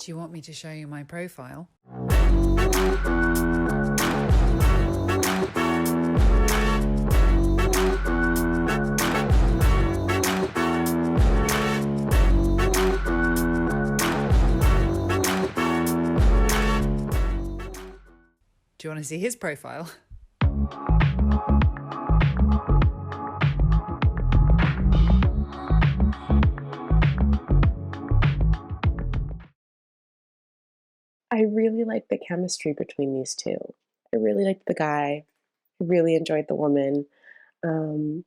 Do you want me to show you my profile? Do you want to see his profile? I really liked the chemistry between these two. I really liked the guy. I really enjoyed the woman. Um,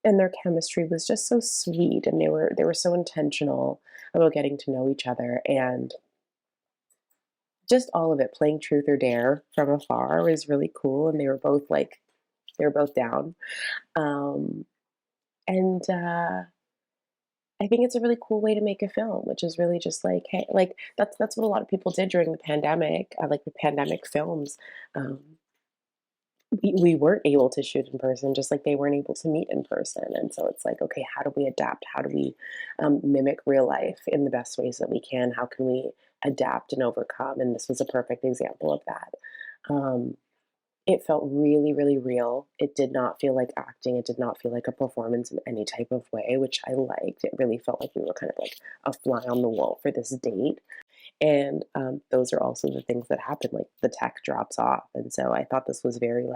and their chemistry was just so sweet, and they were so intentional about getting to know each other, and just all of it, playing truth or dare from afar was really cool, and they were both down. Um, and I think it's a really cool way to make a film, which is really just like, hey, like that's what a lot of people did during the pandemic. Like the pandemic films, um, we weren't able to shoot in person, just like they weren't able to meet in person. And so it's like, okay, how do we adapt? How do we mimic real life in the best ways that we can? How can we adapt and overcome? And this was a perfect example of that. Um, it felt really, really real. It did not feel like acting. It did not feel like a performance in any type of way, which I liked. It really felt like we were kind of like a fly on the wall for this date. And those are also the things that happen, like the tech drops off. And so I thought this was very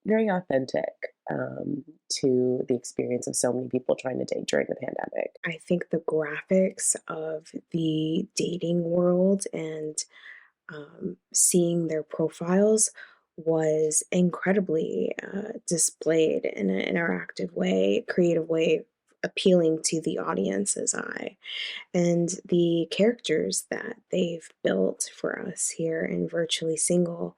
authentic to the experience of so many people trying to date during the pandemic. I think the graphics of the dating world and seeing their profiles was incredibly displayed in an interactive way, creative way, appealing to the audience's eye. And the characters that they've built for us here in Virtually Single,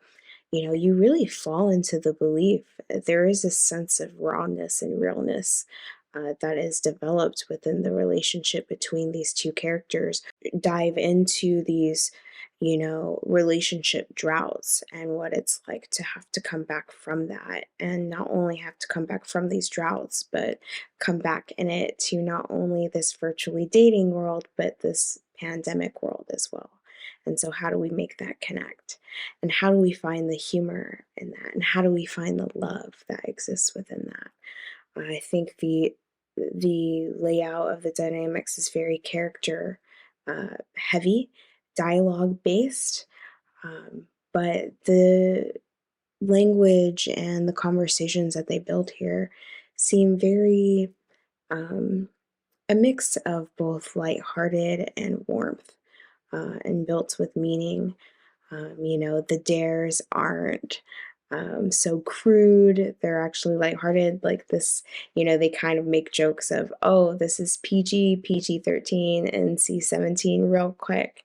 you really fall into the belief. There is a sense of rawness and realness that is developed within the relationship between these two characters. Dive into these, relationship droughts and what it's like to have to come back from that. And not only have to come back from these droughts, but come back in it to not only this virtually dating world, but this pandemic world as well. And so, how do we make that connect? And how do we find the humor in that? And how do we find the love that exists within that? I think the layout of the dynamics is very character heavy, dialogue based, but the language and the conversations that they build here seem very um, a mix of both lighthearted and warmth, and built with meaning. The dares aren't so crude. They're actually lighthearted. Like this, they kind of make jokes of, oh, this is PG 13, and C 17 real quick.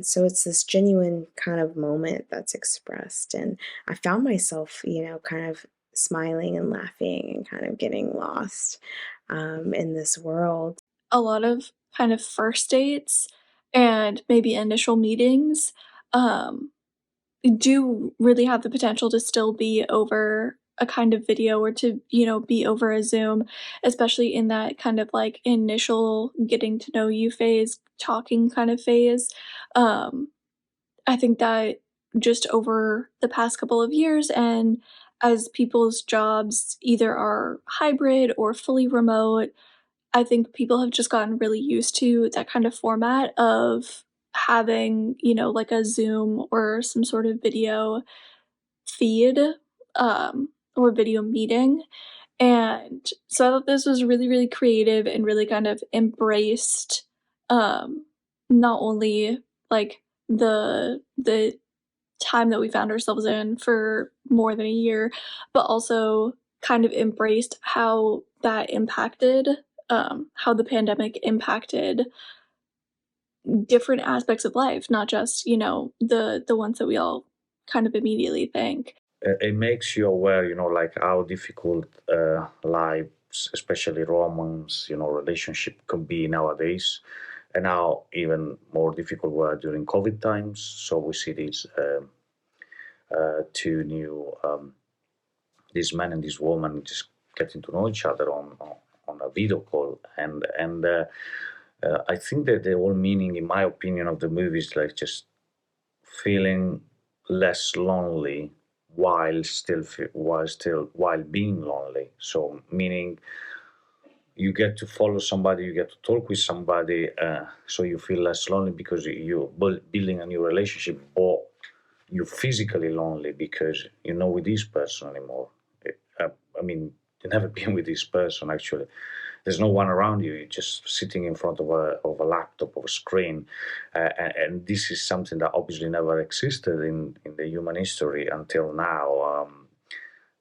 So it's this genuine kind of moment that's expressed. And I found myself, kind of smiling and laughing and kind of getting lost in this world. A lot of kind of first dates and maybe initial meetings, um, do really have the potential to still be over a kind of video or to, be over a Zoom, especially in that kind of like initial getting to know you phase, talking kind of phase. Um, I think that just over the past couple of years and as people's jobs either are hybrid or fully remote, I think people have just gotten really used to that kind of format of having, like a Zoom or some sort of video feed, or video meeting. And so I thought this was really, really creative and really kind of embraced, um, not only like the time that we found ourselves in for more than a year, but also kind of embraced how that impacted, how the pandemic impacted different aspects of life, not just, the ones that we all kind of immediately think. It makes you aware, like how difficult lives, especially romance, relationship can be nowadays, and how even more difficult were during COVID times. So we see these two new, this man and this woman just getting to know each other on a video call, and I think that the whole meaning, in my opinion, of the movie is like just feeling less lonely while being lonely. So meaning you get to follow somebody, you get to talk with somebody, so you feel less lonely because you're building a new relationship, or you're physically lonely because you're not with this person anymore. I mean, you've never been with this person actually. There's no one around you. You're just sitting in front of a laptop, of a screen, and this is something that obviously never existed in the human history until now.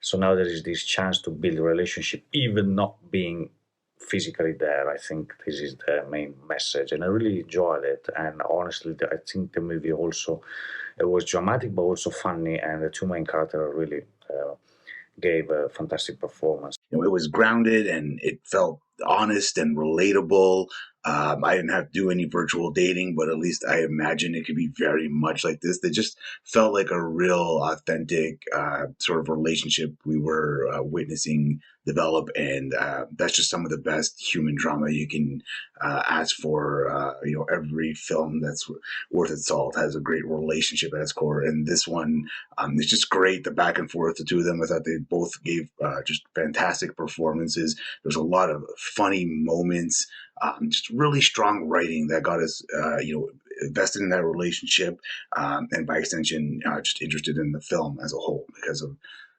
So now there is this chance to build a relationship, even not being physically there. I think this is the main message, and I really enjoyed it. And honestly, I think the movie also, it was dramatic but also funny, and the two main characters really gave a fantastic performance. It was grounded and it felt honest and relatable. I didn't have to do any virtual dating, but at least I imagine it could be very much like this. They just felt like a real, authentic sort of relationship we were witnessing develop, and that's just some of the best human drama you can ask for. Every film that's worth its salt has a great relationship at its core, and this one, it's just great. The back and forth, the two of them, I thought they both gave just fantastic performances. There's a lot of funny moments, just really strong writing that got us, invested in that relationship, and by extension, just interested in the film as a whole because of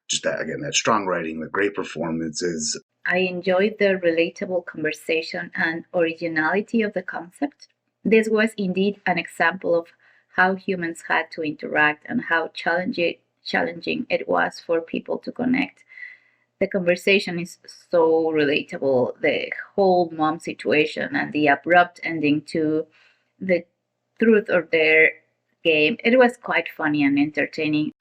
just that, again, that strong writing, the great performances. I enjoyed the relatable conversation and originality of the concept. This was indeed an example of how humans had to interact and how challenging it was for people to connect. The conversation is so relatable. The whole mom situation and the abrupt ending to the truth or dare game. It was quite funny and entertaining.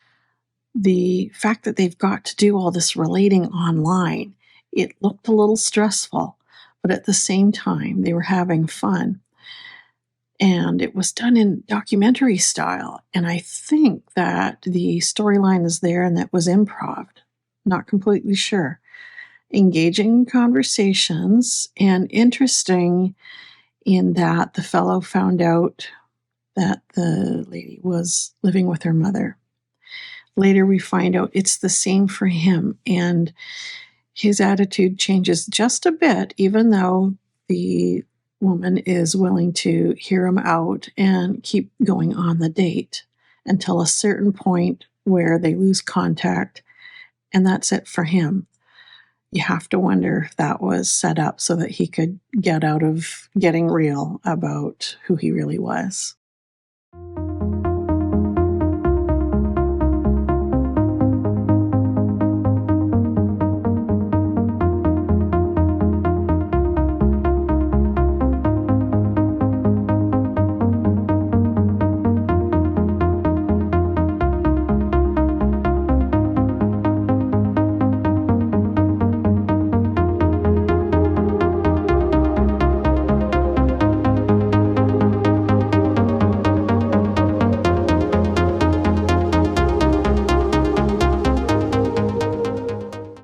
The fact that they've got to do all this relating online, it looked a little stressful, but at the same time, they were having fun. And it was done in documentary style. And I think that the storyline is there and that was improv. Not completely sure. Engaging conversations and interesting in that the fellow found out that the lady was living with her mother. Later we find out it's the same for him, and his attitude changes just a bit, even though the woman is willing to hear him out and keep going on the date until a certain point where they lose contact, and that's it for him. You have to wonder if that was set up so that he could get out of getting real about who he really was.